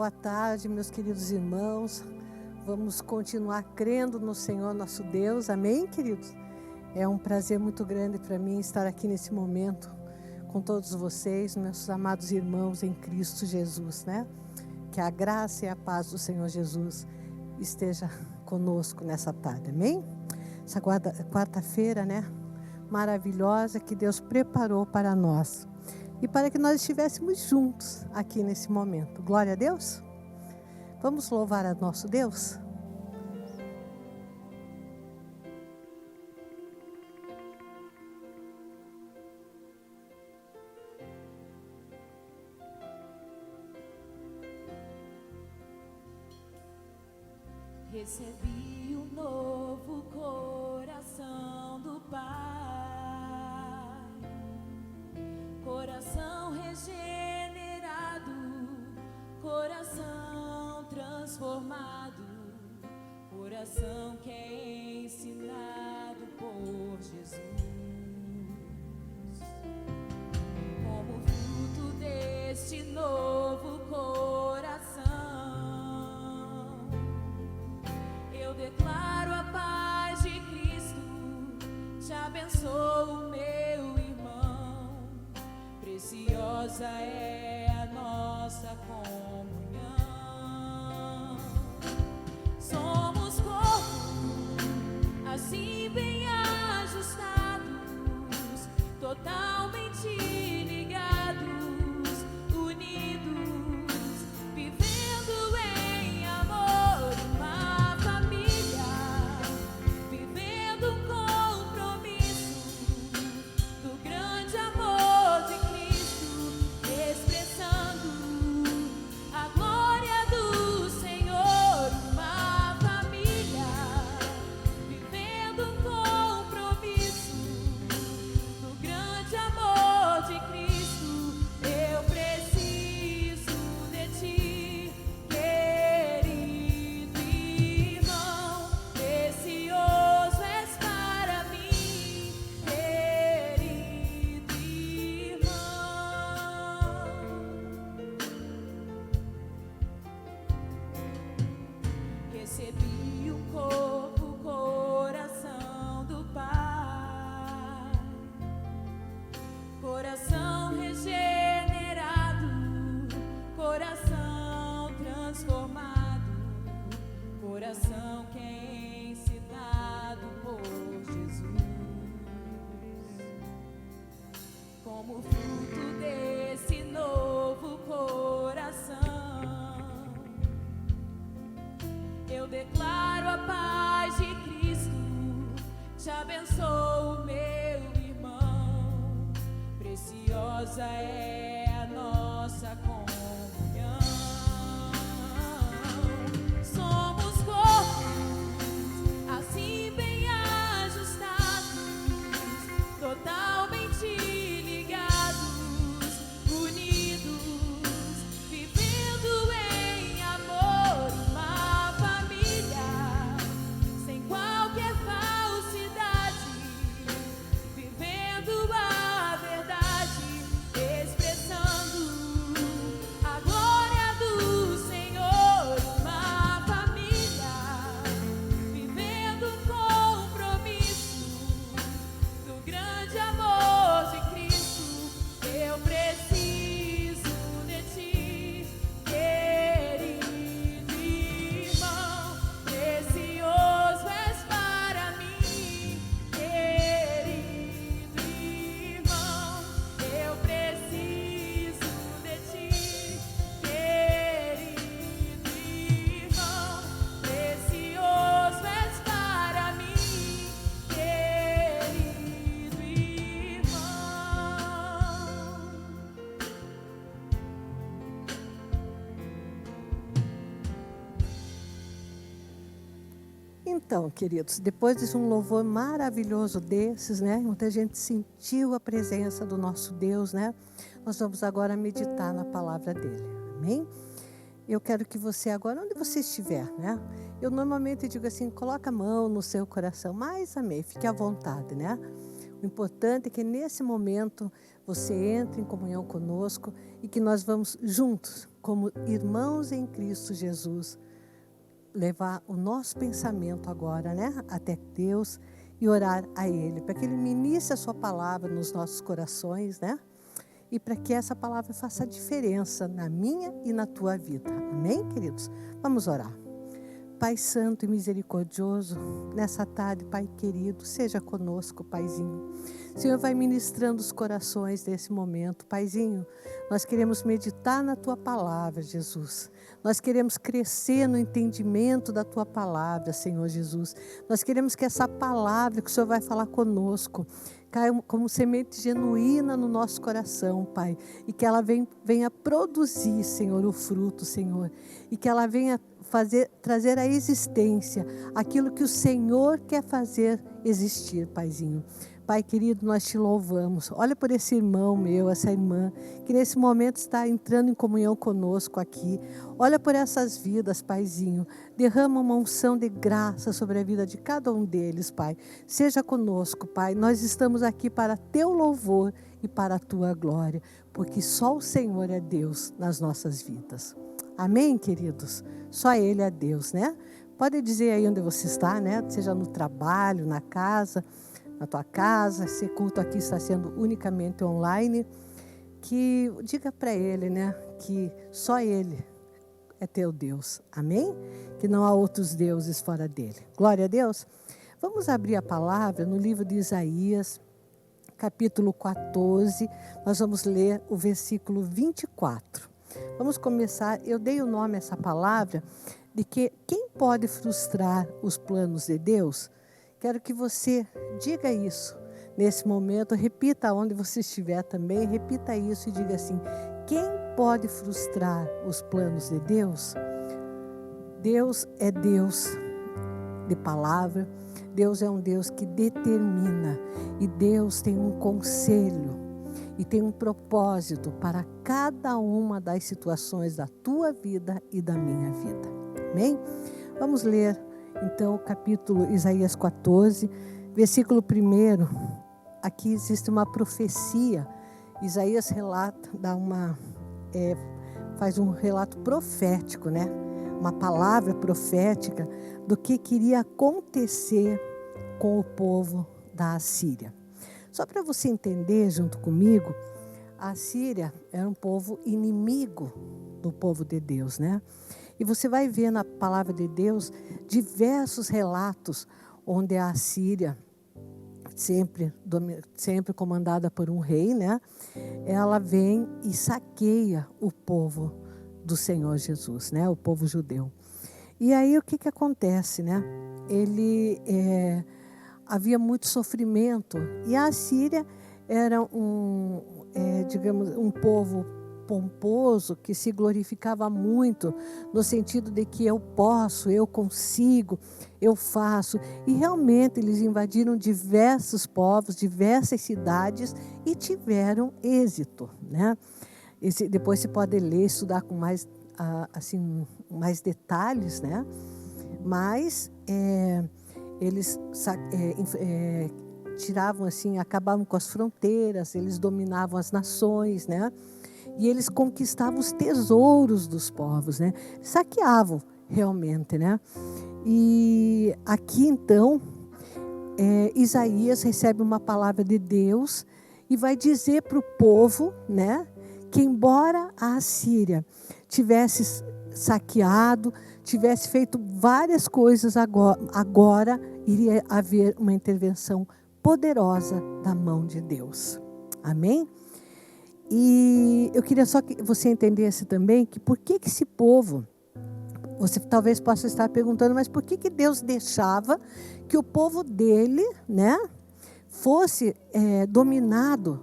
Boa tarde, meus queridos irmãos. Vamos continuar crendo no Senhor nosso Deus. Amém, queridos? É um prazer muito grande para mim estar aqui nesse momento com todos vocês, meus amados irmãos em Cristo Jesus, né? Que a graça e a paz do Senhor Jesus esteja conosco nessa tarde, amém? Essa quarta-feira, né? Maravilhosa que Deus preparou para nós. E para que nós estivéssemos juntos aqui nesse momento. Glória a Deus. Vamos louvar a nosso Deus? Recebi um novo coração do Pai, coração regenerado, coração transformado, coração que é ensinado por Jesus. Como fruto deste novo coração, eu declaro a paz de Cristo, te abençoo, meu irmão. Preciosa é a nossa comunhão. Somos corpo, assim bem ajustados, totalmente ligados, unidos, vivendo em amor, uma família, vivendo um compromisso do grande amor de Cristo, expressando a glória do Senhor, uma família, vivendo um compromisso do grande amor de Cristo. Eu preciso de ti, querido irmão, precioso és para mim, querido irmão. Recebi um corpo, coração do Pai, coração regenerado, coração transformado, coração que é ensinado por Jesus. Como fruto desse novo coração, eu declaro a paz de Cristo, te abençoo, meu irmão. Preciosa é a nossa comunhão. Somos corpos, assim bem ajustados, totalmente ligados, unidos, vivendo em amor, uma família, sem qualquer falsidade, vivendo a verdade, expressando a glória do Senhor, uma família, vivendo um compromisso do grande amor de Cristo. Eu preciso de ti, querido irmão, precioso és para mim, querido irmão. Eu preciso de ti, querido irmão, precioso és para mim, querido irmão. Então, queridos, depois de um louvor maravilhoso desses, né? Onde a gente sentiu a presença do nosso Deus, né? Nós vamos agora meditar na palavra dele, amém? Eu quero que você agora, onde você estiver, né? Eu normalmente digo assim, coloca a mão no seu coração, mas amém, fique à vontade, né? O importante é que nesse momento você entre em comunhão conosco e que nós vamos juntos como irmãos em Cristo Jesus, levar o nosso pensamento agora, né, até Deus e orar a Ele, para que Ele ministre a sua palavra nos nossos corações, né? E para que essa palavra faça diferença na minha e na tua vida. Amém, queridos? Vamos orar. Pai santo e misericordioso, nessa tarde, Pai querido, seja conosco, Paizinho. O Senhor vai ministrando os corações nesse momento. Paizinho, nós queremos meditar na Tua palavra, Jesus. Nós queremos crescer no entendimento da Tua palavra, Senhor Jesus. Nós queremos que essa palavra que o Senhor vai falar conosco caia como semente genuína no nosso coração, Pai. E que ela venha produzir, Senhor, o fruto, Senhor. E que ela venha trazer à existência aquilo que o Senhor quer fazer existir, Paizinho. Pai querido, nós te louvamos. Olha por esse irmão meu, essa irmã, que nesse momento está entrando em comunhão conosco aqui. Olha por essas vidas, Paizinho. Derrama uma unção de graça sobre a vida de cada um deles, Pai. Seja conosco, Pai. Nós estamos aqui para teu louvor e para a tua glória, porque só o Senhor é Deus nas nossas vidas. Amém, queridos? Só Ele é Deus, né? Pode dizer aí onde você está, né? Seja no trabalho, na casa, na tua casa. Esse culto aqui está sendo unicamente online. Que diga para Ele, né? Que só Ele é teu Deus. Amém? Que não há outros deuses fora dele. Glória a Deus. Vamos abrir a palavra no livro de Isaías, capítulo 14. Nós vamos ler o versículo 24. Vamos começar, eu dei o nome a essa palavra, de que quem pode frustrar os planos de Deus? Quero que você diga isso nesse momento, repita onde você estiver também, repita isso e diga assim: quem pode frustrar os planos de Deus? Deus é Deus de palavra, Deus é um Deus que determina, e Deus tem um conselho e tem um propósito para cada uma das situações da tua vida e da minha vida. Amém? Vamos ler, então, o capítulo Isaías 14, versículo 1. Aqui existe uma profecia. Isaías relata, faz um relato profético, né? Uma palavra profética do que queria acontecer com o povo da Assíria. Só para você entender junto comigo, a Assíria era um povo inimigo do povo de Deus, né? E você vai ver na palavra de Deus diversos relatos onde a Assíria, sempre comandada por um rei, né? Ela vem e saqueia o povo do Senhor Jesus, né? O povo judeu. E aí o que acontece, né? Havia muito sofrimento, e a Assíria era um povo pomposo que se glorificava muito, no sentido de que eu posso, eu consigo, eu faço. E realmente eles invadiram diversos povos, diversas cidades e tiveram êxito, né? Depois você pode ler, estudar com mais detalhes, né? Mas eles tiravam assim, acabavam com as fronteiras, eles dominavam as nações, né? E eles conquistavam os tesouros dos povos, né? Saqueavam realmente, né? E aqui então, Isaías recebe uma palavra de Deus e vai dizer para o povo, né? Que embora a Assíria tivesse saqueado, tivesse feito várias coisas, agora iria haver uma intervenção poderosa da mão de Deus. Amém? E eu queria só que você entendesse também que por que esse povo, você talvez possa estar perguntando, mas por que Deus deixava que o povo dele, né, fosse dominado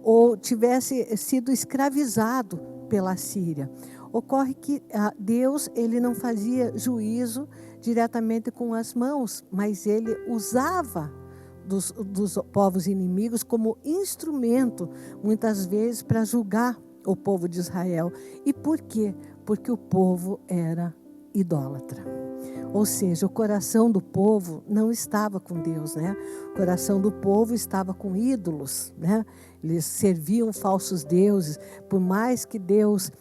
ou tivesse sido escravizado pela Síria? Ocorre que Deus, ele não fazia juízo diretamente com as mãos, mas ele usava dos povos inimigos como instrumento, muitas vezes, para julgar o povo de Israel. E por quê? Porque o povo era idólatra. Ou seja, o coração do povo não estava com Deus, né? O coração do povo estava com ídolos, né? Eles serviam falsos deuses. Por mais que Deus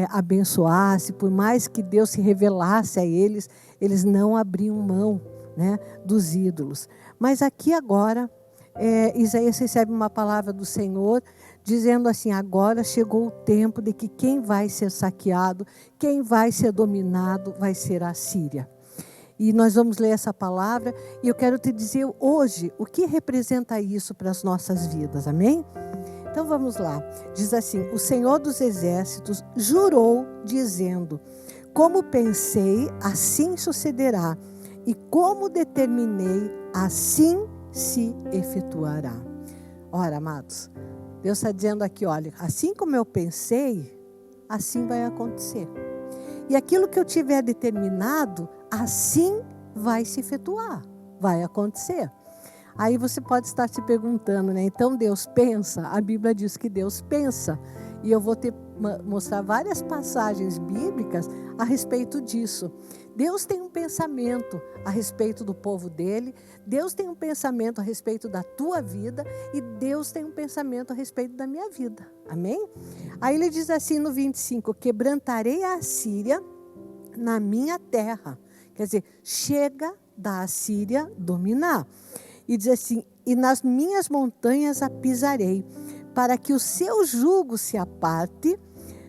abençoasse, por mais que Deus se revelasse a eles, eles não abriam mão, né, dos ídolos. Mas aqui agora, Isaías recebe uma palavra do Senhor, dizendo assim: agora chegou o tempo de que quem vai ser saqueado, quem vai ser dominado, vai ser a Síria. E nós vamos ler essa palavra, e eu quero te dizer hoje o que representa isso para as nossas vidas, amém? Então vamos lá, diz assim: o Senhor dos Exércitos jurou, dizendo: como pensei, assim sucederá, e como determinei, assim se efetuará. Ora, amados, Deus está dizendo aqui, olha, assim como eu pensei, assim vai acontecer. E aquilo que eu tiver determinado, assim vai se efetuar, vai acontecer. Aí você pode estar se perguntando, né? Então Deus pensa? A Bíblia diz que Deus pensa. E eu vou mostrar várias passagens bíblicas a respeito disso. Deus tem um pensamento a respeito do povo dele, Deus tem um pensamento a respeito da tua vida e Deus tem um pensamento a respeito da minha vida. Amém? Aí ele diz assim no 25, quebrantarei a Assíria na minha terra. Quer dizer, chega da Assíria dominar. E diz assim, e nas minhas montanhas a pisarei, para que o seu jugo se aparte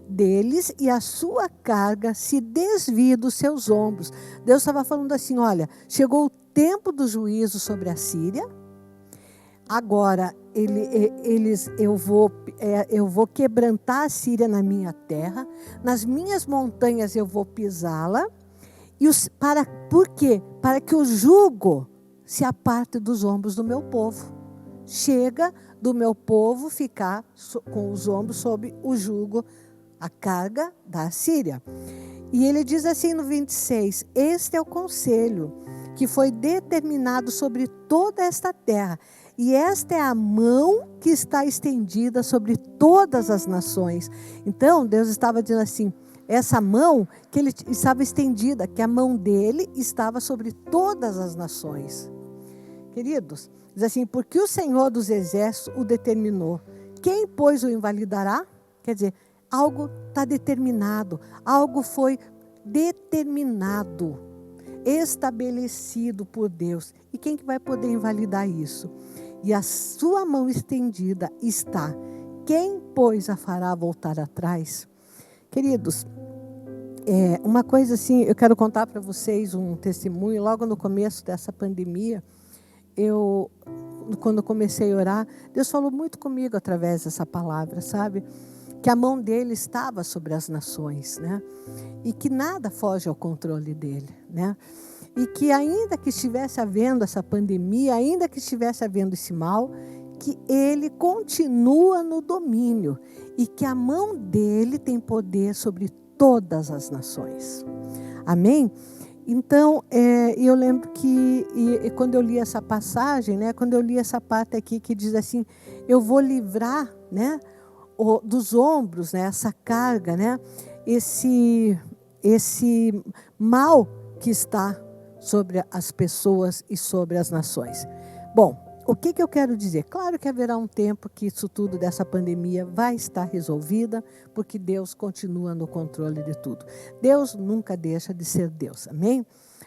deles e a sua carga se desvie dos seus ombros. Deus estava falando assim, olha, chegou o tempo do juízo sobre a Síria, agora eu vou quebrantar a Síria na minha terra, nas minhas montanhas eu vou pisá-la, por quê? Para que o jugo se aparte dos ombros do meu povo. Chega do meu povo ficar com os ombros sob o jugo, a carga da Síria. E ele diz assim no 26, este é o conselho que foi determinado sobre toda esta terra, e esta é a mão que está estendida sobre todas as nações. Então Deus estava dizendo assim, essa mão que ele estava estendida, que a mão dele estava sobre todas as nações. Queridos, diz assim, porque o Senhor dos Exércitos o determinou. Quem, pois, o invalidará? Quer dizer, algo está determinado, algo foi determinado, estabelecido por Deus. E quem que vai poder invalidar isso? E a sua mão estendida está. Quem, pois, a fará voltar atrás? Queridos, uma coisa assim, eu quero contar para vocês um testemunho. Logo no começo dessa pandemia, quando comecei a orar, Deus falou muito comigo através dessa palavra, sabe? Que a mão dele estava sobre as nações, né? E que nada foge ao controle dele, né? E que ainda que estivesse havendo essa pandemia, ainda que estivesse havendo esse mal, que ele continua no domínio e que a mão dele tem poder sobre todas as nações. Amém? Então, eu lembro que quando eu li essa passagem, né, quando eu li essa parte aqui que diz assim, eu vou livrar, né, dos ombros, né, essa carga, né, esse mal que está sobre as pessoas e sobre as nações. Bom, o que eu quero dizer? Claro que haverá um tempo que isso tudo dessa pandemia vai estar resolvida, porque Deus continua no controle de tudo. Deus nunca deixa de ser Deus, amém?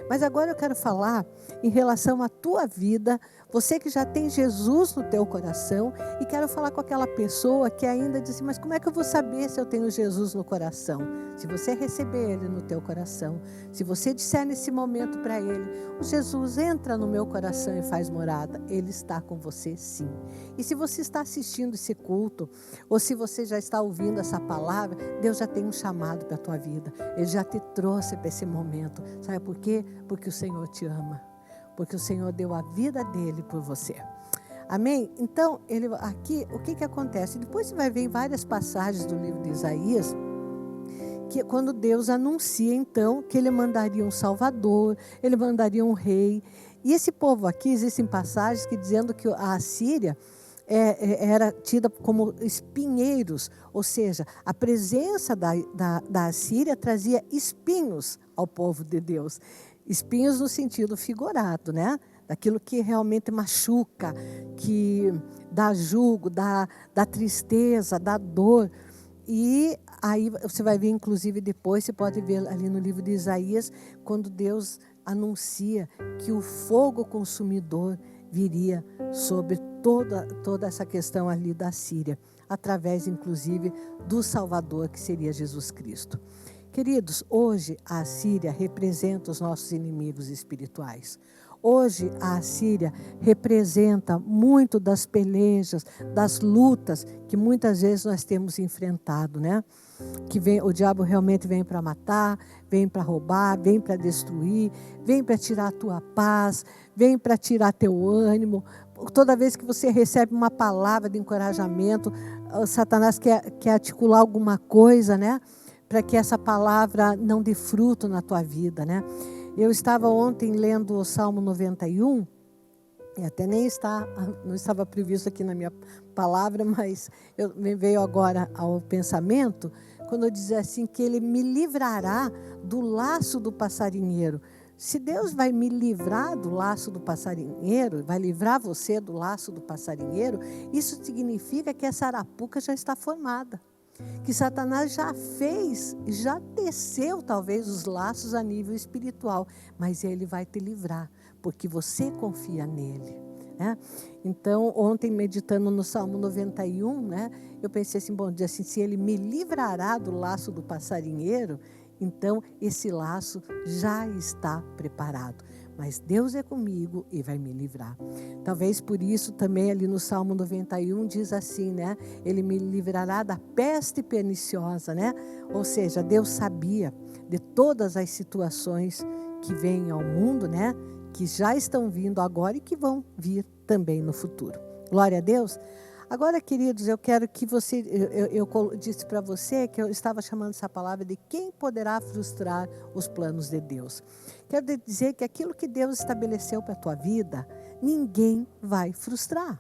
Mas agora eu quero falar em relação à tua vida, você que já tem Jesus no teu coração, e quero falar com aquela pessoa que ainda diz, mas como é que eu vou saber se eu tenho Jesus no coração? Se você receber Ele no teu coração, se você disser nesse momento para Ele, o Jesus entra no meu coração e faz morada, Ele está com você sim. E se você está assistindo esse culto, ou se você já está ouvindo essa palavra, Deus já tem um chamado para a tua vida, Ele já te trouxe para esse momento, sabe por quê? Porque o Senhor te ama, porque o Senhor deu a vida dele por você. Amém? Então, aqui, o que acontece? Depois você vai ver em várias passagens do livro de Isaías, que quando Deus anuncia, então, que Ele mandaria um Salvador, Ele mandaria um rei. E esse povo aqui, existem passagens que dizendo que a Assíria era tida como espinheiros, ou seja, a presença da Assíria trazia espinhos ao povo de Deus. Espinhos no sentido figurado, né? Daquilo que realmente machuca, que dá jugo, dá tristeza, dá dor. E aí você vai ver, inclusive depois, você pode ver ali no livro de Isaías, quando Deus anuncia que o fogo consumidor viria sobre toda essa questão ali da Síria, através, inclusive, do Salvador, que seria Jesus Cristo. Queridos, hoje a Síria representa os nossos inimigos espirituais. Hoje a Síria representa muito das pelejas, das lutas que muitas vezes nós temos enfrentado, né? Que o diabo realmente vem para matar, vem para roubar, vem para destruir, vem para tirar a tua paz, vem para tirar teu ânimo. Toda vez que você recebe uma palavra de encorajamento, o Satanás quer articular alguma coisa, né? Para que essa palavra não dê fruto na tua vida, né? Eu estava ontem lendo o Salmo 91, e até não estava previsto aqui na minha palavra, mas me veio agora ao pensamento, quando eu dizia assim, que Ele me livrará do laço do passarinheiro. Se Deus vai me livrar do laço do passarinheiro, vai livrar você do laço do passarinheiro, isso significa que essa arapuca já está formada. Que Satanás já fez, já teceu talvez os laços a nível espiritual, mas Ele vai te livrar, porque você confia nele, né? Então, ontem meditando no Salmo 91, né, eu pensei assim, bom, assim, se Ele me livrará do laço do passarinheiro, então esse laço já está preparado. Mas Deus é comigo e vai me livrar. Talvez por isso também ali no Salmo 91 diz assim, né? Ele me livrará da peste perniciosa, né? Ou seja, Deus sabia de todas as situações que vêm ao mundo, né? Que já estão vindo agora e que vão vir também no futuro. Glória a Deus. Agora, queridos, eu quero que você, eu disse para você que eu estava chamando essa palavra de quem poderá frustrar os planos de Deus. Quero dizer que aquilo que Deus estabeleceu para a tua vida, ninguém vai frustrar.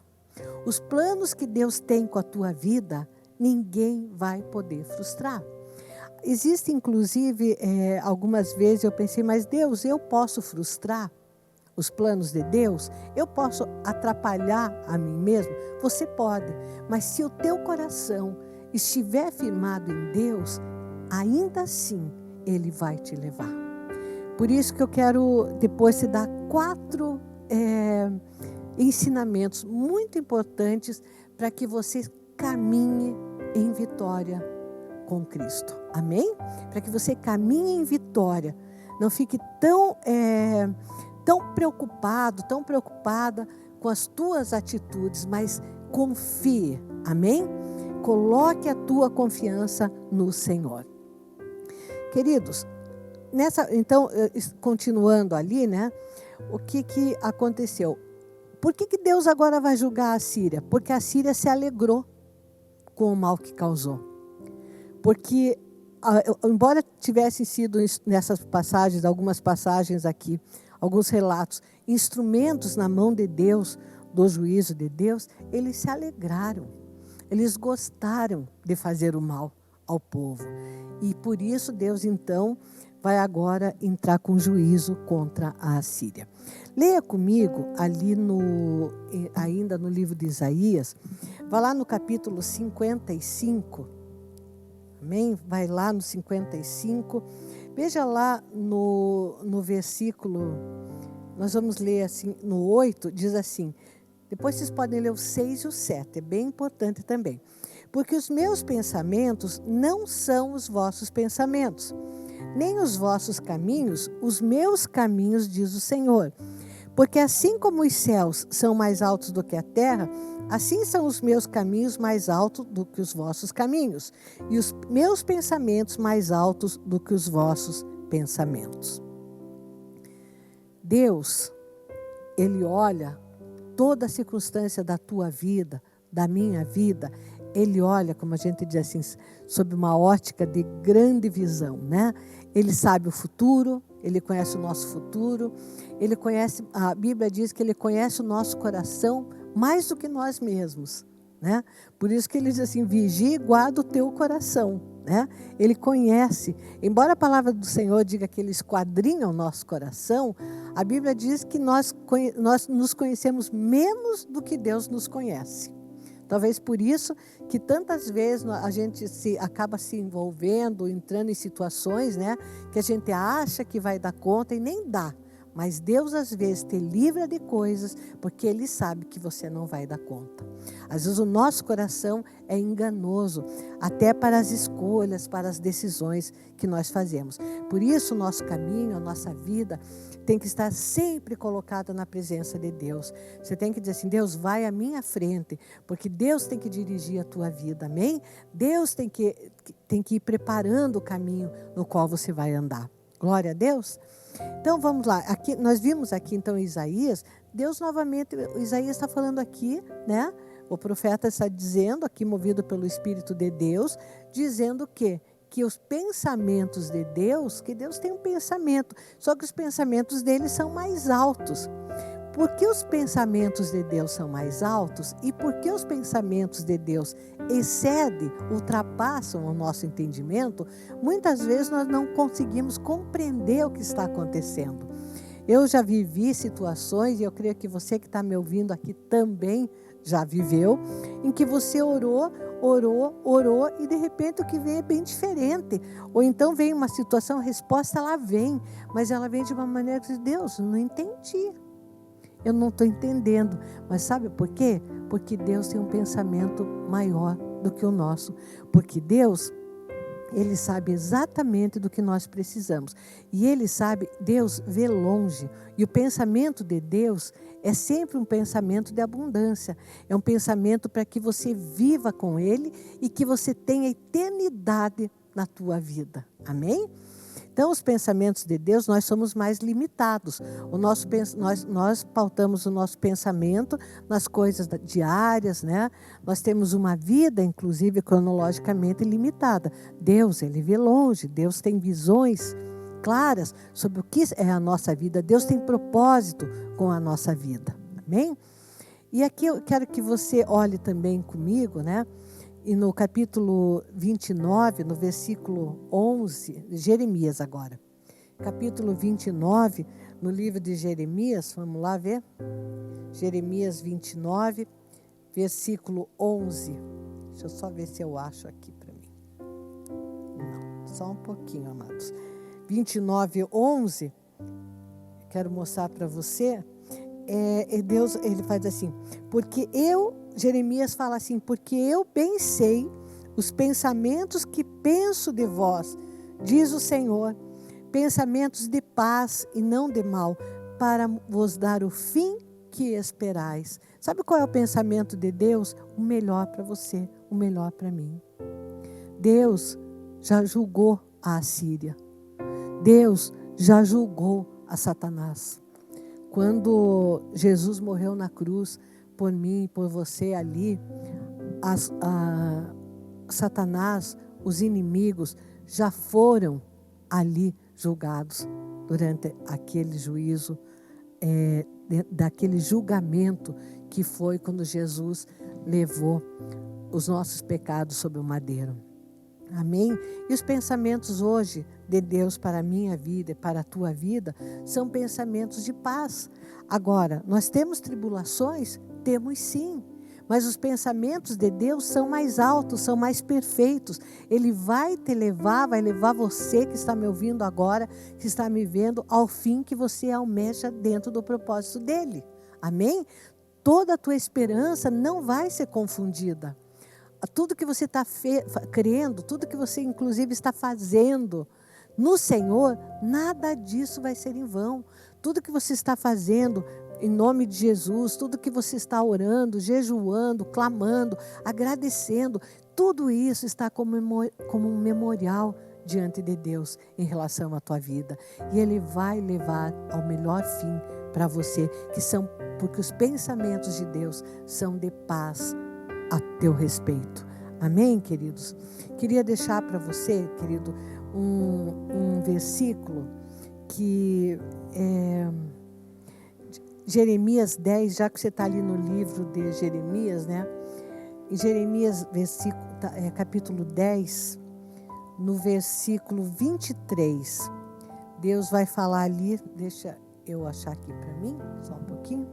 Os planos que Deus tem com a tua vida, ninguém vai poder frustrar. Existe, inclusive, algumas vezes eu pensei, mas Deus, eu posso frustrar os planos de Deus? Eu posso atrapalhar a mim mesmo? Você pode, mas se o teu coração estiver firmado em Deus, ainda assim Ele vai te levar. Por isso que eu quero depois te dar 4 ensinamentos muito importantes para que você caminhe em vitória com Cristo. Amém? Para que você caminhe em vitória. Não fique tão preocupado, tão preocupada com as tuas atitudes, mas confie, amém? Coloque a tua confiança no Senhor. Queridos, então, continuando ali, né? O que aconteceu? Por que Deus agora vai julgar a Síria? Porque a Síria se alegrou com o mal que causou. Porque, embora tivessem sido nessas passagens, algumas passagens aqui, alguns relatos, instrumentos na mão de Deus, do juízo de Deus, eles se alegraram. Eles gostaram de fazer o mal ao povo. E por isso Deus, então, vai agora entrar com juízo contra a Síria. Leia comigo ali ainda no livro de Isaías, vai lá no capítulo 55, amém? Vai lá no 55, veja lá no versículo, nós vamos ler assim, no 8, diz assim, depois vocês podem ler o 6 e o 7, é bem importante também. Porque os meus pensamentos não são os vossos pensamentos, nem os vossos caminhos, os meus caminhos, diz o Senhor. Porque assim como os céus são mais altos do que a terra, assim são os meus caminhos mais altos do que os vossos caminhos, e os meus pensamentos mais altos do que os vossos pensamentos. Deus, Ele olha toda a circunstância da tua vida, da minha vida, Ele olha, como a gente diz assim, sob uma ótica de grande visão, né? Ele sabe o futuro, Ele conhece o nosso futuro, Ele conhece, a Bíblia diz que Ele conhece o nosso coração mais do que nós mesmos, né? Por isso que Ele diz assim, vigia e guarda o teu coração, né? Ele conhece, embora a palavra do Senhor diga que Ele esquadrinha o nosso coração, a Bíblia diz que nós nos conhecemos menos do que Deus nos conhece. Talvez por isso que tantas vezes a gente acaba se envolvendo, entrando em situações, né, que a gente acha que vai dar conta e nem dá. Mas Deus às vezes te livra de coisas porque Ele sabe que você não vai dar conta. Às vezes o nosso coração é enganoso, até para as escolhas, para as decisões que nós fazemos. Por isso o nosso caminho, a nossa vida tem que estar sempre colocada na presença de Deus. Você tem que dizer assim, Deus, vai à minha frente, porque Deus tem que dirigir a tua vida, amém? Deus tem que ir preparando o caminho no qual você vai andar. Glória a Deus. Então vamos lá, aqui, nós vimos aqui então Isaías, Deus novamente, Isaías está falando aqui, né? O profeta está dizendo aqui, movido pelo Espírito de Deus, dizendo que os pensamentos de Deus, que Deus tem um pensamento, só que os pensamentos dele são mais altos. Por que os pensamentos de Deus são mais altos e por que os pensamentos de Deus ultrapassam o nosso entendimento, muitas vezes nós não conseguimos compreender o que está acontecendo. Eu já vivi situações, e eu creio que você que está me ouvindo aqui também já viveu, em que você orou e de repente o que vem é bem diferente. Ou então vem uma situação, a resposta ela vem, mas ela vem de uma maneira que Deus, não entendi. Eu não estou entendendo. Mas sabe por quê? Porque Deus tem um pensamento maior do que o nosso. Porque Deus, Ele sabe exatamente do que nós precisamos. E Ele sabe, Deus vê longe. E o pensamento de Deus é sempre um pensamento de abundância. É um pensamento para que você viva com Ele e que você tenha eternidade na tua vida. Amém? Então, os pensamentos de Deus, nós somos mais limitados. Nós pautamos o nosso pensamento nas coisas diárias, né? Nós temos uma vida, inclusive, cronologicamente limitada. Deus, Ele vê longe. Deus tem visões claras sobre o que é a nossa vida. Deus tem propósito com a nossa vida. Amém? E aqui eu quero que você olhe também comigo, né? E no capítulo 29, no versículo 11, Jeremias agora. Capítulo 29, no livro de Jeremias, vamos lá ver? Jeremias 29, versículo 11. Deixa eu só ver se eu acho aqui para mim. Não, só um pouquinho, amados. 29, 11, quero mostrar para você. Deus, ele faz assim, Jeremias fala assim, porque eu bem sei os pensamentos que penso de vós, diz o Senhor, pensamentos de paz e não de mal, para vos dar o fim que esperais. Sabe qual é o pensamento de Deus? O melhor para você, o melhor para mim. Deus já julgou a Assíria. Deus já julgou a Satanás. Quando Jesus morreu na cruz, por mim e por você ali, Satanás, os inimigos, já foram ali julgados durante aquele juízo, daquele julgamento que foi quando Jesus levou os nossos pecados sobre o madeiro. Amém? E os pensamentos hoje de Deus para a minha vida e para a tua vida são pensamentos de paz. Agora, nós temos tribulações? Temos sim. Mas os pensamentos de Deus são mais altos, são mais perfeitos. Ele vai te levar, vai levar você que está me ouvindo agora, que está me vendo, ao fim que você almeja dentro do propósito dele. Amém? Toda a tua esperança não vai ser confundida. Tudo que você está crendo, tudo que você inclusive está fazendo no Senhor, nada disso vai ser em vão. Tudo que você está fazendo em nome de Jesus, tudo que você está orando, jejuando, clamando, agradecendo, tudo isso está como um memorial diante de Deus em relação à tua vida. E Ele vai levar ao melhor fim para você, porque os pensamentos de Deus são de paz a teu respeito. Amém, queridos? Queria deixar para você, querido, um versículo que é Jeremias 10, já que você está ali no livro de Jeremias, né? Em Jeremias, capítulo 10, no versículo 23, Deus vai falar ali, deixa eu achar aqui para mim, só um pouquinho.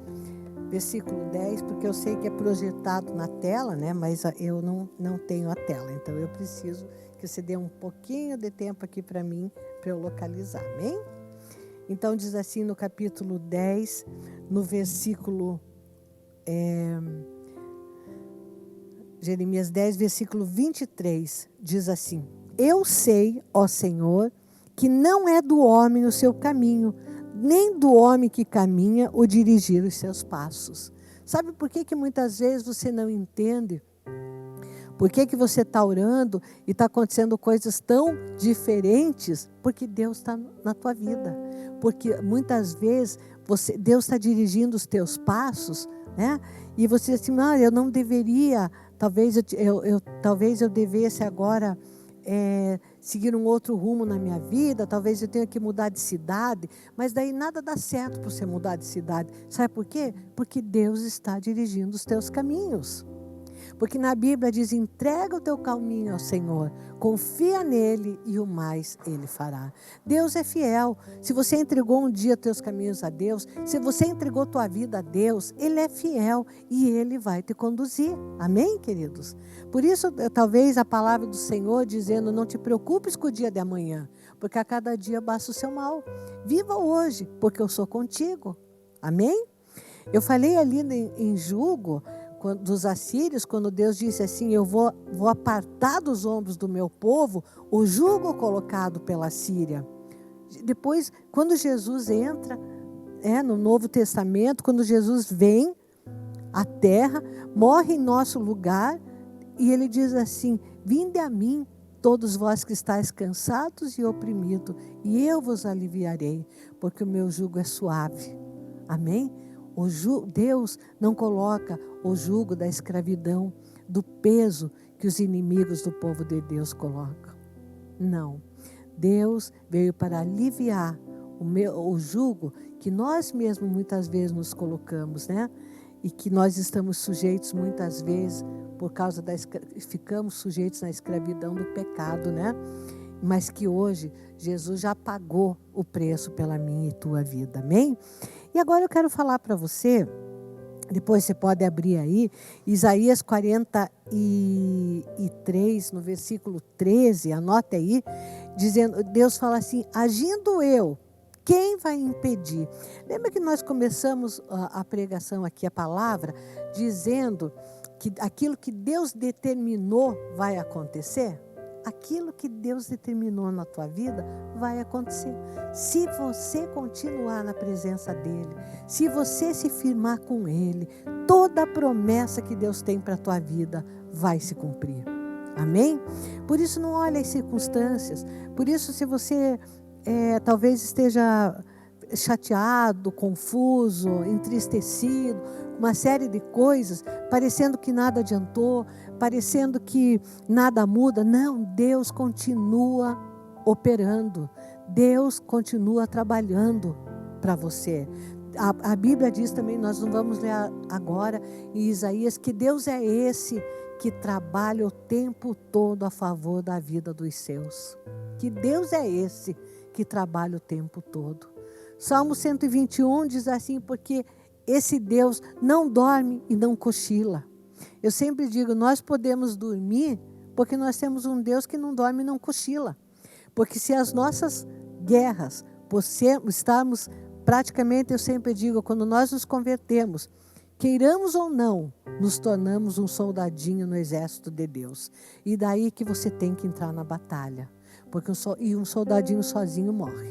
versículo 10, porque eu sei que é projetado na tela, né? Mas eu não tenho a tela, então eu preciso que você dê um pouquinho de tempo aqui para mim, para eu localizar, amém? Então diz assim no capítulo 10, no versículo... Jeremias 10, versículo 23, diz assim: Eu sei, ó Senhor, que não é do homem o seu caminho, nem do homem que caminha o dirigir os seus passos. Sabe por que muitas vezes você não entende? Por que você está orando e está acontecendo coisas tão diferentes? Porque Deus está na tua vida. Porque muitas vezes Deus está dirigindo os teus passos, né? E você diz assim, não, eu não deveria, talvez eu devesse agora seguir um outro rumo na minha vida, talvez eu tenha que mudar de cidade, mas daí nada dá certo para você mudar de cidade. Sabe por quê? Porque Deus está dirigindo os teus caminhos. Porque na Bíblia diz, entrega o teu caminho ao Senhor, confia nele e o mais ele fará. Deus é fiel. Se você entregou um dia teus caminhos a Deus, se você entregou tua vida a Deus, ele é fiel e ele vai te conduzir. Amém, queridos? Por isso, talvez a palavra do Senhor dizendo, não te preocupes com o dia de amanhã, porque a cada dia basta o seu mal. Viva hoje, porque eu sou contigo. Amém? Eu falei ali em Jugo, dos assírios, quando Deus disse assim, eu vou apartar dos ombros do meu povo o jugo colocado pela Síria. Depois, quando Jesus entra no Novo Testamento, quando Jesus vem à terra, morre em nosso lugar, e ele diz assim, vinde a mim, todos vós que estáis cansados e oprimidos, e eu vos aliviarei, porque o meu jugo é suave. Amém? Deus não coloca o jugo da escravidão, do peso que os inimigos do povo de Deus colocam. Não. Deus veio para aliviar o jugo que nós mesmos muitas vezes nos colocamos, né? E que nós estamos sujeitos muitas vezes por causa ficamos sujeitos na escravidão do pecado, né? Mas que hoje Jesus já pagou o preço pela minha e tua vida, amém? E agora eu quero falar para você, depois você pode abrir aí, Isaías 43, no versículo 13, anota aí, dizendo, Deus fala assim, agindo eu, quem vai impedir? Lembra que nós começamos a pregação aqui, a palavra, dizendo que aquilo que Deus determinou vai acontecer? Aquilo que Deus determinou na tua vida vai acontecer. Se você continuar na presença dEle, se você se firmar com Ele, toda a promessa que Deus tem para a tua vida vai se cumprir. Amém? Por isso não olhe as circunstâncias. Por isso se você talvez esteja chateado, confuso, entristecido, uma série de coisas, parecendo que nada adiantou, parecendo que nada muda. Não, Deus continua operando, Deus continua trabalhando para você. A Bíblia diz também, nós não vamos ler agora em Isaías, que Deus é esse que trabalha o tempo todo a favor da vida dos seus. Que Deus é esse que trabalha o tempo todo. Salmo 121 diz assim, porque esse Deus não dorme e não cochila. Eu sempre digo, nós podemos dormir porque nós temos um Deus que não dorme e não cochila. Porque se as nossas guerras, estamos praticamente, eu sempre digo, quando nós nos convertemos, queiramos ou não, nos tornamos um soldadinho no exército de Deus. E daí que você tem que entrar na batalha. Porque um soldadinho sozinho morre.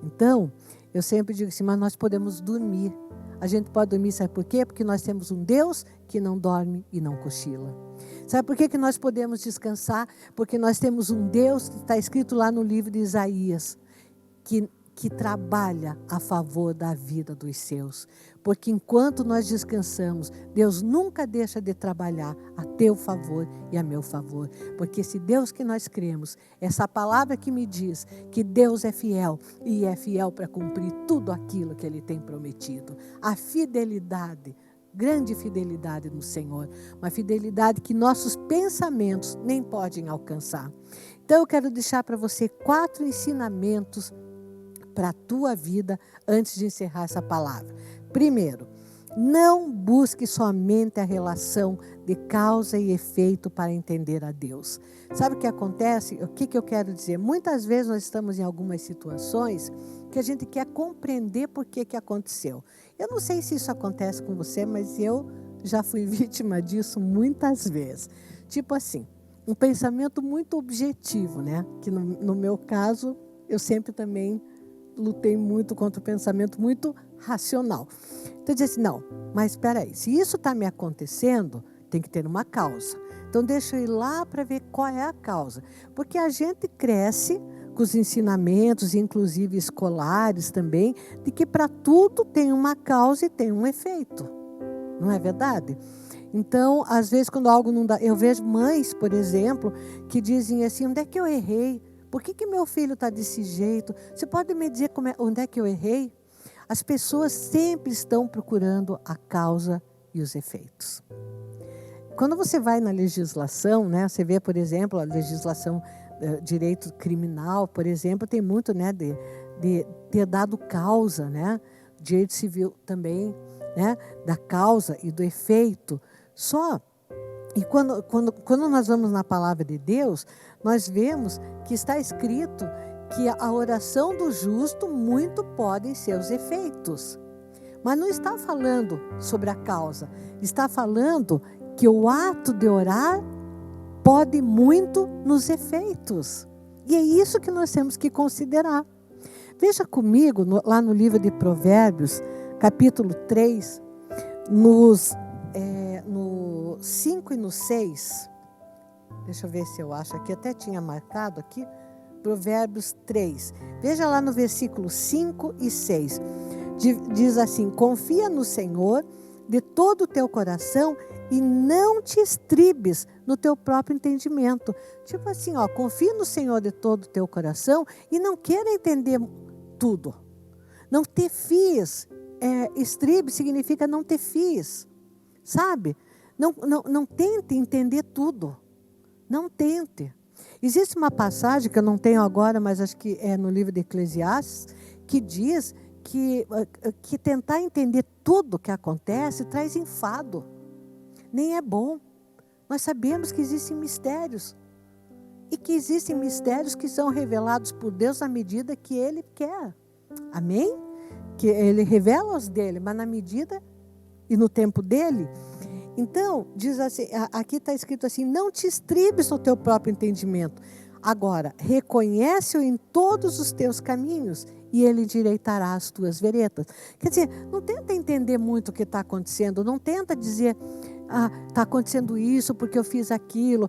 Então, eu sempre digo assim, mas nós podemos dormir. A gente pode dormir, sabe por quê? Porque nós temos um Deus que não dorme e não cochila. Sabe por que nós podemos descansar? Porque nós temos um Deus que está escrito lá no livro de Isaías, que trabalha a favor da vida dos seus. Porque enquanto nós descansamos, Deus nunca deixa de trabalhar a teu favor e a meu favor. Porque esse Deus que nós cremos, essa palavra que me diz que Deus é fiel e é fiel para cumprir tudo aquilo que Ele tem prometido. A fidelidade, grande fidelidade no Senhor. Uma fidelidade que nossos pensamentos nem podem alcançar. Então eu quero deixar para você 4 ensinamentos para a tua vida, antes de encerrar essa palavra. Primeiro, Não busque somente a relação de causa e efeito para entender a Deus. Sabe o que acontece? O que eu quero dizer? Muitas vezes nós estamos em algumas situações que a gente quer compreender por que aconteceu. Eu não sei se isso acontece com você, mas eu já fui vítima disso muitas vezes. Tipo assim, um pensamento muito objetivo, né? Que no meu caso, eu sempre também lutei muito contra o pensamento muito racional. Então, eu disse assim, não, mas espera aí, se isso está me acontecendo, tem que ter uma causa. Então, deixa eu ir lá para ver qual é a causa. Porque a gente cresce com os ensinamentos, inclusive escolares também, de que para tudo tem uma causa e tem um efeito. Não é verdade? Então, às vezes, quando algo não dá... Eu vejo mães, por exemplo, que dizem assim, onde é que eu errei? Por que meu filho está desse jeito? Você pode me dizer onde é que eu errei? As pessoas sempre estão procurando a causa e os efeitos. Quando você vai na legislação, né, você vê, por exemplo, a legislação direito criminal, por exemplo, tem muito, né, de ter dado causa, né? Direito civil também, né, da causa e do efeito. E quando nós vamos na palavra de Deus, nós vemos que está escrito que a oração do justo muito podem ser os efeitos. Mas não está falando sobre a causa, está falando que o ato de orar pode muito nos efeitos. E é isso que nós temos que considerar. Veja comigo, lá no livro de Provérbios, capítulo 3, no 5 e no 6. Deixa eu ver se eu acho aqui, até tinha marcado aqui. Provérbios 3. Veja lá no versículo 5 e 6. Diz assim, confia no Senhor de todo o teu coração e não te estribes no teu próprio entendimento. Tipo assim, confia no Senhor de todo o teu coração e não queira entender tudo. Não te fies. Estribe significa não te fies. Sabe? Não tente entender tudo. Não tente. Existe uma passagem que eu não tenho agora, mas acho que é no livro de Eclesiastes, que diz que tentar entender tudo que acontece traz enfado. Nem é bom. Nós sabemos que existem mistérios. E que existem mistérios que são revelados por Deus à medida que Ele quer. Amém? Que Ele revela os dele, mas na medida e no tempo dele. Então, diz assim, aqui está escrito assim, não te estribes no teu próprio entendimento. Agora, reconhece-o em todos os teus caminhos e ele endireitará as tuas veredas. Quer dizer, não tenta entender muito o que está acontecendo, não tenta dizer, está acontecendo isso porque eu fiz aquilo.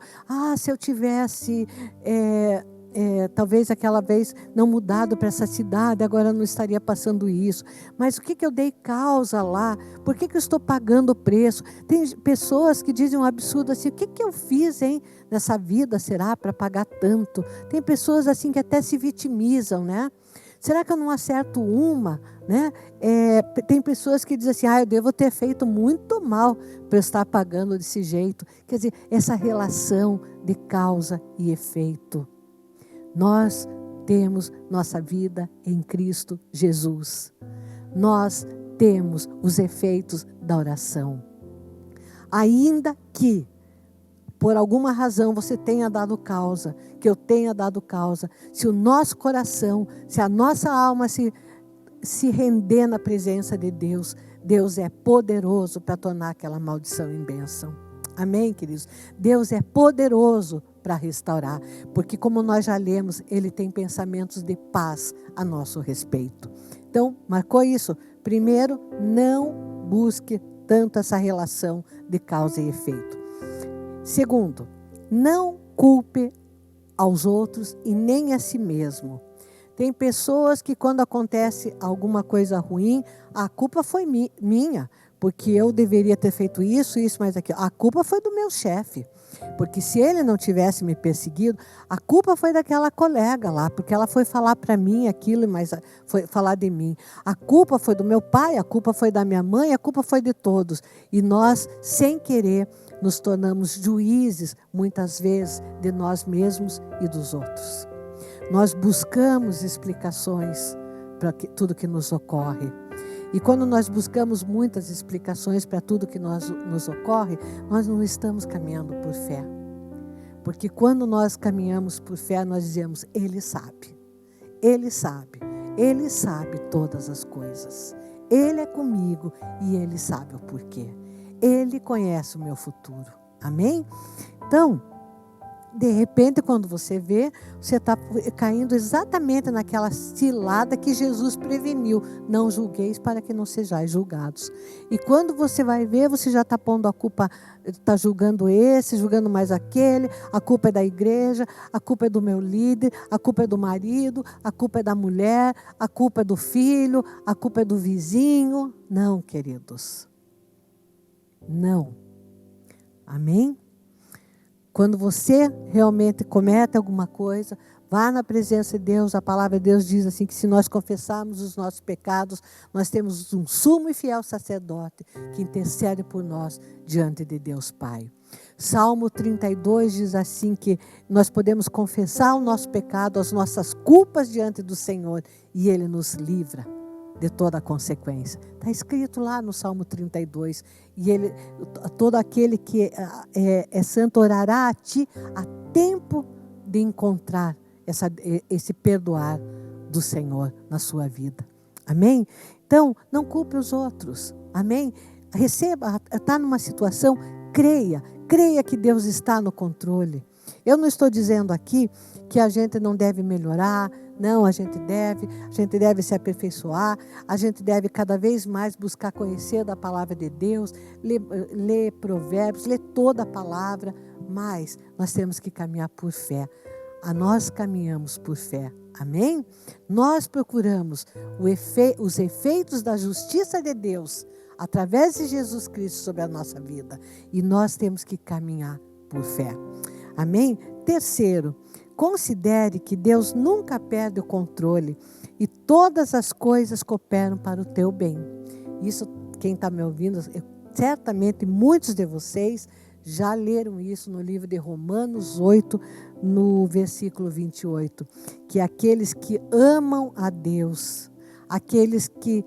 Se eu tivesse... talvez aquela vez não mudado para essa cidade, agora não estaria passando isso. Mas o que eu dei causa lá? Por que eu estou pagando o preço? Tem pessoas que dizem um absurdo assim, o que eu fiz, hein, nessa vida, será, para pagar tanto? Tem pessoas assim que até se vitimizam, né? Será que eu não acerto uma? Né? Tem pessoas que dizem assim, eu devo ter feito muito mal para eu estar pagando desse jeito. Quer dizer, essa relação de causa e efeito. Nós temos nossa vida em Cristo Jesus. Nós temos os efeitos da oração. Ainda que, por alguma razão, você tenha dado causa, que eu tenha dado causa, se o nosso coração, se a nossa alma se render na presença de Deus, Deus é poderoso para tornar aquela maldição em bênção. Amém, queridos? Deus é poderoso para restaurar, porque como nós já lemos, Ele tem pensamentos de paz a nosso respeito. Então, marcou isso? Primeiro, não busque tanto essa relação de causa e efeito. Segundo, não culpe aos outros e nem a si mesmo. Tem pessoas que quando acontece alguma coisa ruim, a culpa foi minha, porque eu deveria ter feito isso, mas aquilo. A culpa foi do meu chefe, porque se ele não tivesse me perseguido, a culpa foi daquela colega lá, porque ela foi falar para mim aquilo, mas foi falar de mim. A culpa foi do meu pai, a culpa foi da minha mãe, a culpa foi de todos. E nós, sem querer, nos tornamos juízes, muitas vezes, de nós mesmos e dos outros. Nós buscamos explicações para tudo que nos ocorre. E quando nós buscamos muitas explicações para tudo que nos ocorre, nós não estamos caminhando por fé. Porque quando nós caminhamos por fé, nós dizemos, Ele sabe. Ele sabe. Ele sabe todas as coisas. Ele é comigo e Ele sabe o porquê. Ele conhece o meu futuro. Amém? Então, de repente, quando você vê, você está caindo exatamente naquela cilada que Jesus preveniu. Não julgueis para que não sejais julgados. E quando você vai ver, você já está pondo a culpa, está julgando esse, julgando mais aquele. A culpa é da igreja, a culpa é do meu líder, a culpa é do marido, a culpa é da mulher, a culpa é do filho, a culpa é do vizinho. Não, queridos. Não. Amém? Quando você realmente comete alguma coisa, vá na presença de Deus. A palavra de Deus diz assim, que se nós confessarmos os nossos pecados, nós temos um sumo e fiel sacerdote que intercede por nós diante de Deus Pai. Salmo 32 diz assim que nós podemos confessar o nosso pecado, as nossas culpas diante do Senhor e Ele nos livra de toda a consequência. Está escrito lá no Salmo 32. E ele, todo aquele que é santo orará a ti a tempo de encontrar esse perdoar do Senhor na sua vida. Amém? Então, não culpe os outros. Amém? Receba, está numa situação, creia que Deus está no controle. Eu não estou dizendo aqui que a gente não deve melhorar. Não, a gente deve se aperfeiçoar, a gente deve cada vez mais buscar conhecer da palavra de Deus, ler provérbios, ler toda a palavra, mas nós temos que caminhar por fé. Nós caminhamos por fé, amém? Nós procuramos os efeitos da justiça de Deus através de Jesus Cristo sobre a nossa vida e nós temos que caminhar por fé, amém? Terceiro, considere que Deus nunca perde o controle e todas as coisas cooperam para o teu bem. Isso, quem está me ouvindo, certamente muitos de vocês já leram isso no livro de Romanos 8, no versículo 28. Que aqueles que amam a Deus, aqueles que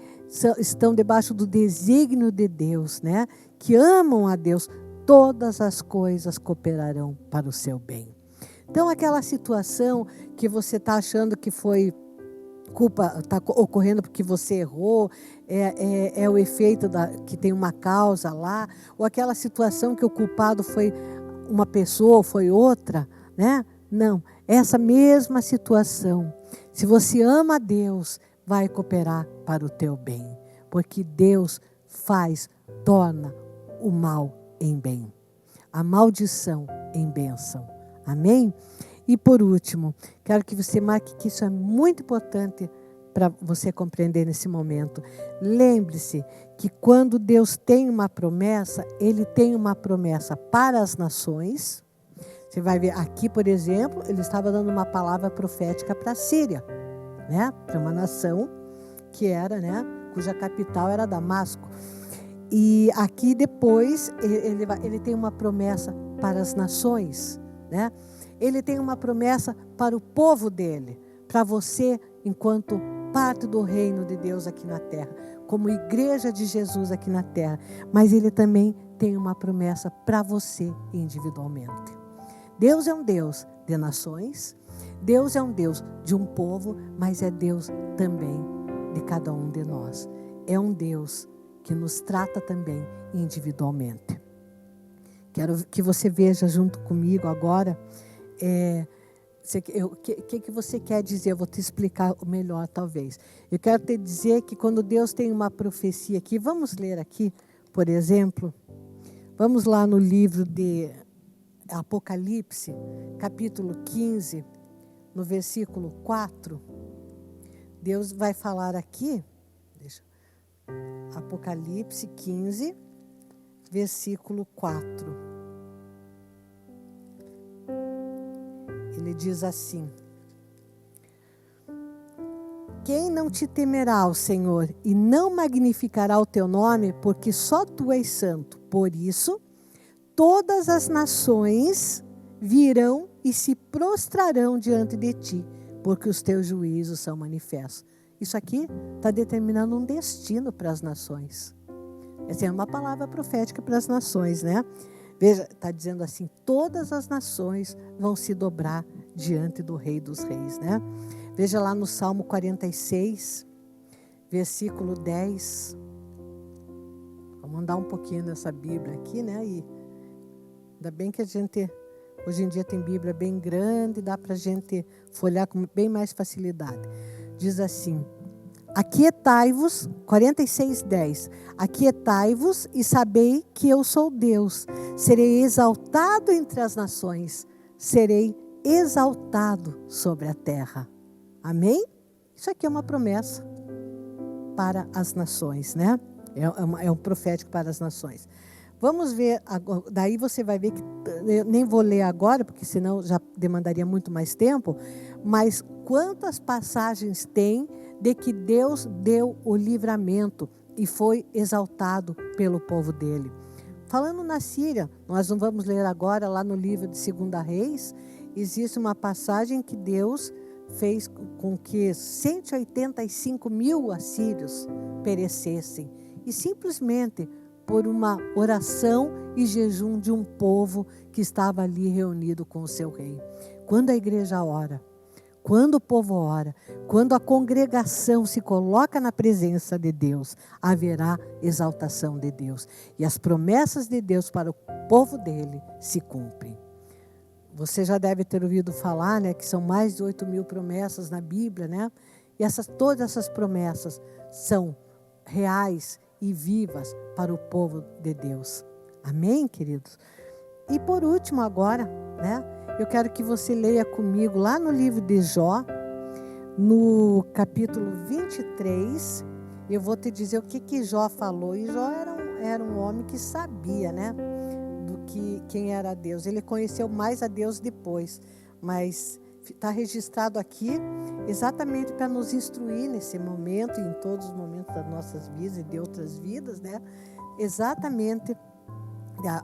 estão debaixo do desígnio de Deus, né? Que amam a Deus, todas as coisas cooperarão para o seu bem. Então, aquela situação que você está achando que foi culpa, está ocorrendo porque você errou, é o efeito que tem uma causa lá, ou aquela situação que o culpado foi uma pessoa ou foi outra, né? Não, essa mesma situação, se você ama a Deus, vai cooperar para o teu bem, porque Deus torna o mal em bem, a maldição em bênção. Amém? E por último, quero que você marque que isso é muito importante para você compreender nesse momento. Lembre-se que quando Deus tem uma promessa, Ele tem uma promessa para as nações. Você vai ver aqui, por exemplo, Ele estava dando uma palavra profética para a Síria, né? Para uma nação que era, né? Cuja capital era Damasco. E aqui depois, ele tem uma promessa para as nações, né? Ele tem uma promessa para o povo dele, para você, enquanto parte do reino de Deus aqui na terra, como igreja de Jesus aqui na terra. Mas ele também tem uma promessa para você individualmente. Deus é um Deus de nações, Deus é um Deus de um povo, mas é Deus também de cada um de nós. É um Deus que nos trata também individualmente. Quero que você veja junto comigo agora, o que você quer dizer? Eu vou te explicar melhor, talvez. Eu quero te dizer que quando Deus tem uma profecia aqui, vamos ler aqui, por exemplo, vamos lá no livro de Apocalipse, capítulo 15, no versículo 4. Deus vai falar aqui, Apocalipse 15, versículo 4. Ele diz assim: quem não te temerá, ó Senhor, e não magnificará o teu nome, porque só tu és santo. Por isso, todas as nações virão e se prostrarão diante de ti, porque os teus juízos são manifestos. Isso aqui está determinando um destino para as nações. Essa é uma palavra profética para as nações, né? Veja, está dizendo assim, todas as nações vão se dobrar diante do Rei dos Reis, né? Veja lá no Salmo 46, versículo 10. Vamos andar um pouquinho nessa Bíblia aqui, né? E ainda bem que a gente, hoje em dia tem Bíblia bem grande, dá para a gente folhear com bem mais facilidade. Diz assim, aquietai-vos, 46:10, aquietai-vos e sabei que eu sou Deus, serei exaltado entre as nações, serei exaltado sobre a terra. Amém? Isso aqui é uma promessa para as nações, né? É um profético para as nações. Vamos ver, daí você vai ver que, eu nem vou ler agora, porque senão já demandaria muito mais tempo, mas quantas passagens tem de que Deus deu o livramento e foi exaltado pelo povo dele. Falando na Síria, nós não vamos ler agora, lá no livro de 2 Reis, existe uma passagem que Deus fez com que 185 mil assírios perecessem. E simplesmente por uma oração e jejum de um povo que estava ali reunido com o seu rei. Quando a igreja ora, quando o povo ora, quando a congregação se coloca na presença de Deus, haverá exaltação de Deus. E as promessas de Deus para o povo dele se cumprem. Você já deve ter ouvido falar, né, que são mais de 8 mil promessas na Bíblia, né? E todas essas promessas são reais e vivas para o povo de Deus. Amém, queridos? E por último agora, né? Eu quero que você leia comigo lá no livro de Jó, no capítulo 23. Eu vou te dizer o que Jó falou. E Jó era um homem que sabia, né? Quem era Deus. Ele conheceu mais a Deus depois, mas está registrado aqui exatamente para nos instruir nesse momento e em todos os momentos das nossas vidas e de outras vidas, né? Exatamente,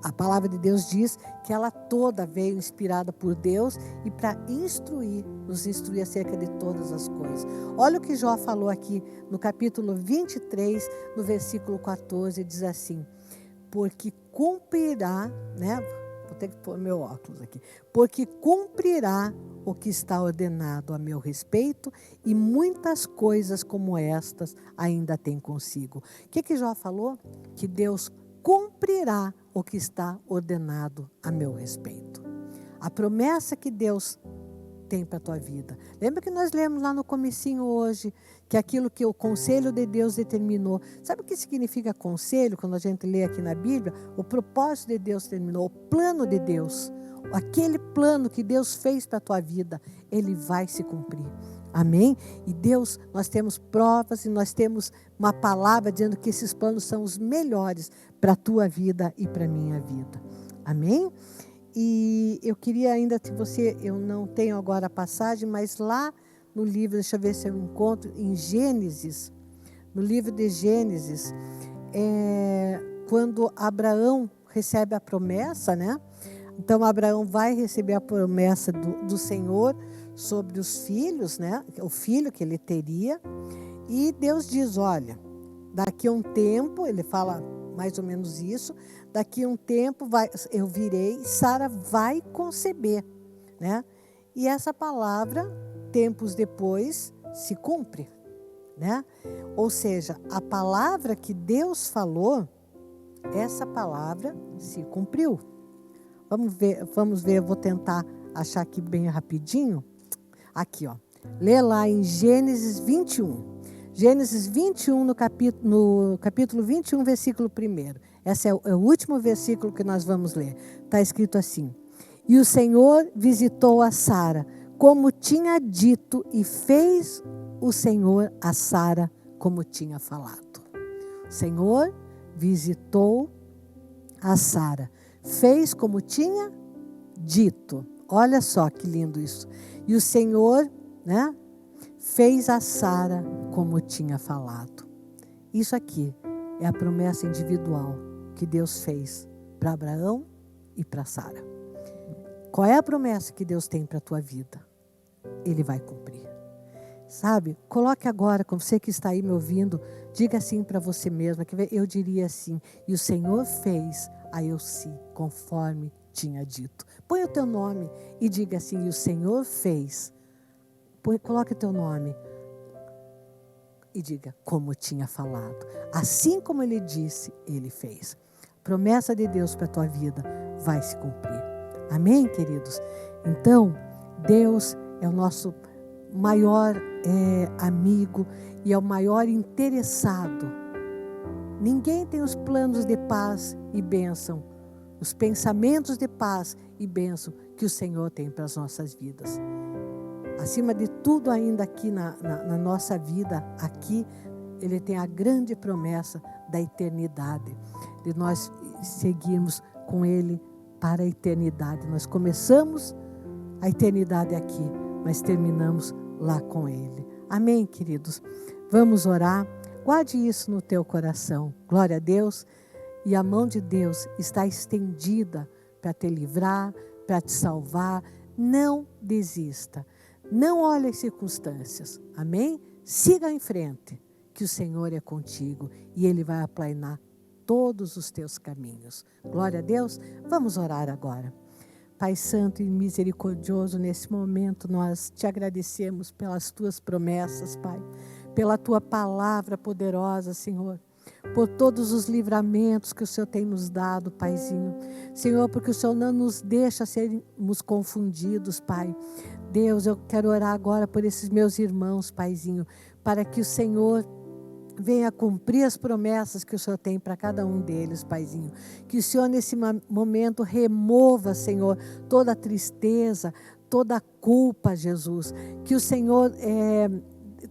a palavra de Deus diz que ela toda veio inspirada por Deus e para nos instruir acerca de todas as coisas. Olha o que Jó falou aqui no capítulo 23, no versículo 14, diz assim: porque cumprirá, né? Vou ter que pôr meu óculos aqui. Porque cumprirá o que está ordenado a meu respeito e muitas coisas como estas ainda tem consigo. O que Jó falou? Que Deus cumprirá o que está ordenado a meu respeito. A promessa que Deus tem para a tua vida. Lembra que nós lemos lá no comecinho hoje, que aquilo que o conselho de Deus determinou. Sabe o que significa conselho, quando a gente lê aqui na Bíblia? O propósito de Deus determinou, o plano de Deus. Aquele plano que Deus fez para a tua vida, ele vai se cumprir. Amém? E Deus, nós temos provas e nós temos uma palavra dizendo que esses planos são os melhores para a tua vida e para a minha vida. Amém? E eu queria ainda, eu não tenho agora a passagem, mas lá no livro, deixa eu ver se eu encontro, em Gênesis, no livro de Gênesis, quando Abraão recebe a promessa, né? Então Abraão vai receber a promessa do Senhor sobre os filhos, né? O filho que ele teria, e Deus diz, olha, daqui a um tempo, ele fala mais ou menos isso, daqui a um tempo eu virei, Sara vai conceber, né? E essa palavra, tempos depois, se cumpre, né? Ou seja, a palavra que Deus falou, essa palavra se cumpriu. Vamos ver, eu vou tentar achar aqui bem rapidinho. Aqui, ó. Lê lá em Gênesis 21. Gênesis 21, no capítulo 21, versículo 1. Esse é o último versículo que nós vamos ler. Está escrito assim: e o Senhor visitou a Sara, como tinha dito, e fez o Senhor a Sara como tinha falado. O Senhor visitou a Sara, fez como tinha dito. Olha só que lindo isso. E o Senhor, né, fez a Sara como tinha falado. Isso aqui é a promessa individual que Deus fez para Abraão e para Sara. Qual é a promessa que Deus tem para a tua vida? Ele vai cumprir. Sabe? Coloque agora, com você que está aí me ouvindo, diga assim para você mesma, que eu diria assim: e o Senhor fez a Elci, conforme tinha dito. Põe o teu nome e diga assim: e o Senhor fez. Coloque o teu nome e diga como tinha falado. Assim como ele disse, ele fez. Promessa de Deus para a tua vida vai se cumprir. Amém, queridos? Então, Deus é o nosso maior amigo e é o maior interessado. Ninguém tem os planos de paz e bênção, os pensamentos de paz e bênção que o Senhor tem para as nossas vidas. Acima de tudo ainda aqui na nossa vida, aqui, Ele tem a grande promessa da eternidade, de nós seguirmos com Ele para a eternidade. Nós começamos a eternidade aqui, mas terminamos lá com Ele. Amém, queridos? Vamos orar. Guarde isso no teu coração. Glória a Deus. E a mão de Deus está estendida para te livrar, para te salvar. Não desista. Não olhe as circunstâncias. Amém? Siga em frente, que o Senhor é contigo e Ele vai aplainar todos os teus caminhos. Glória a Deus. Vamos orar agora. Pai Santo e misericordioso, nesse momento nós te agradecemos pelas tuas promessas, Pai, pela tua palavra poderosa, Senhor, por todos os livramentos que o Senhor tem nos dado, Paizinho. Senhor, porque o Senhor não nos deixa sermos confundidos, Pai. Deus, eu quero orar agora por esses meus irmãos, Paizinho, para que o Senhor venha cumprir as promessas que o Senhor tem para cada um deles, Paizinho. Que o Senhor nesse momento remova, Senhor, toda a tristeza, toda a culpa, Jesus. Que o Senhor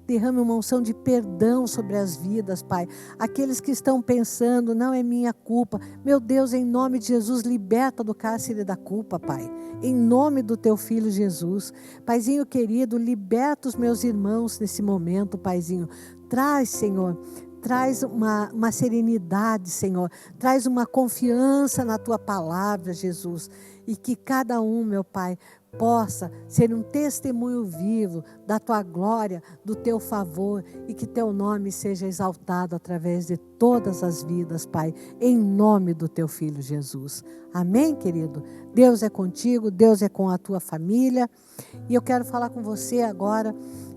derrame uma unção de perdão sobre as vidas, Pai. Aqueles que estão pensando, não é minha culpa. Meu Deus, em nome de Jesus, liberta do cárcere da culpa, Pai. Em nome do teu filho Jesus. Paizinho querido, liberta os meus irmãos nesse momento, Paizinho. Traz, Senhor, traz uma serenidade, Senhor. Traz uma confiança na tua palavra, Jesus. E que cada um, meu Pai, possa ser um testemunho vivo da tua glória, do teu favor, e que teu nome seja exaltado através de todas as vidas, Pai, em nome do teu filho Jesus. Amém, querido? Deus é contigo, Deus é com a tua família. E eu quero falar com você agora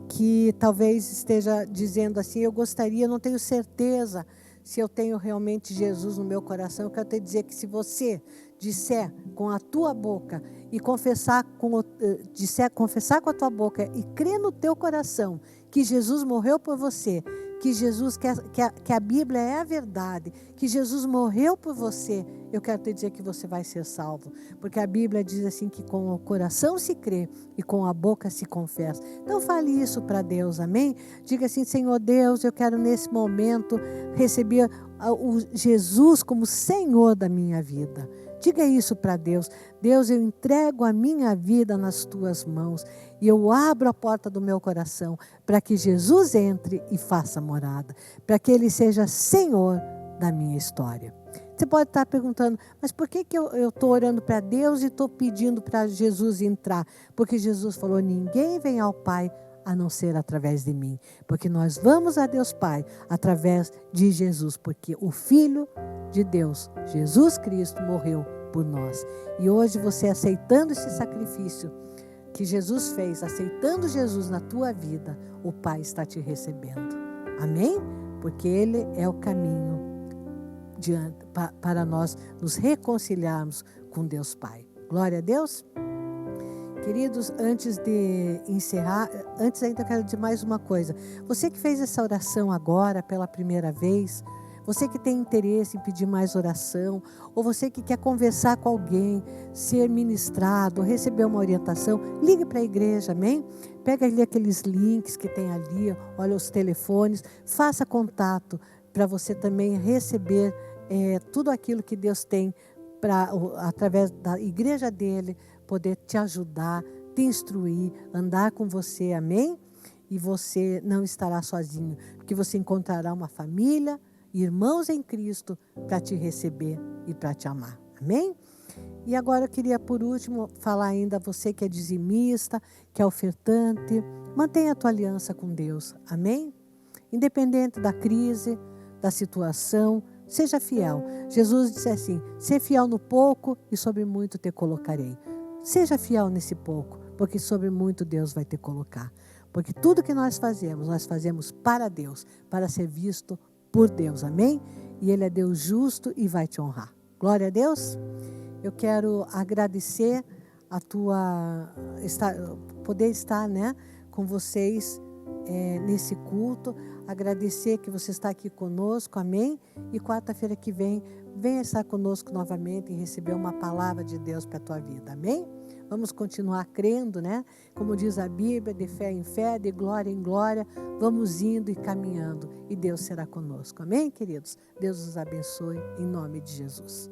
que talvez esteja dizendo assim: eu gostaria, não tenho certeza se eu tenho realmente Jesus no meu coração. Eu quero te dizer que se você disser com a tua boca e confessar com a tua boca e crer no teu coração que Jesus morreu por você, que Jesus que a Bíblia é a verdade, que Jesus morreu por você, eu quero te dizer que você vai ser salvo, porque a Bíblia diz assim que com o coração se crê e com a boca se confessa. Então fale isso para Deus, amém? Diga assim: Senhor Deus, eu quero nesse momento receber o Jesus como Senhor da minha vida. Diga isso para Deus. Deus, eu entrego a minha vida nas tuas mãos e eu abro a porta do meu coração para que Jesus entre e faça morada, para que Ele seja Senhor da minha história. Você pode estar perguntando, mas por que eu estou orando para Deus e estou pedindo para Jesus entrar? Porque Jesus falou: ninguém vem ao Pai a não ser através de mim. Porque nós vamos a Deus Pai através de Jesus, porque o Filho de Deus, Jesus Cristo, morreu por nós. E hoje você aceitando esse sacrifício que Jesus fez, aceitando Jesus na tua vida, o Pai está te recebendo. Amém? Porque Ele é o caminho para nós nos reconciliarmos com Deus Pai. Glória a Deus. Queridos, antes de encerrar, antes ainda quero dizer mais uma coisa. Você que fez essa oração agora pela primeira vez, você que tem interesse em pedir mais oração, ou você que quer conversar com alguém, ser ministrado, receber uma orientação, ligue para a igreja, amém? Pega ali aqueles links que tem ali, olha os telefones, faça contato para você também receber tudo aquilo que Deus tem através da igreja dele, poder te ajudar, te instruir, andar com você, amém? E você não estará sozinho, porque você encontrará uma família, irmãos em Cristo, para te receber e para te amar, amém? E agora eu queria, por último, falar ainda a você que é dizimista, que é ofertante, mantenha a tua aliança com Deus, amém? Independente da crise, da situação, seja fiel. Jesus disse assim, ser fiel no pouco e sobre muito te colocarei. Seja fiel nesse pouco, porque sobre muito Deus vai te colocar. Porque tudo que nós fazemos para Deus, para ser visto por Deus, amém? E Ele é Deus justo e vai te honrar. Glória a Deus. Eu quero agradecer poder estar, né, com vocês nesse culto. Agradecer que você está aqui conosco, amém? E quarta-feira que vem, venha estar conosco novamente e receber uma palavra de Deus para a tua vida, amém? Vamos continuar crendo, né? Como diz a Bíblia, de fé em fé, de glória em glória, vamos indo e caminhando e Deus será conosco, amém, queridos? Deus os abençoe em nome de Jesus.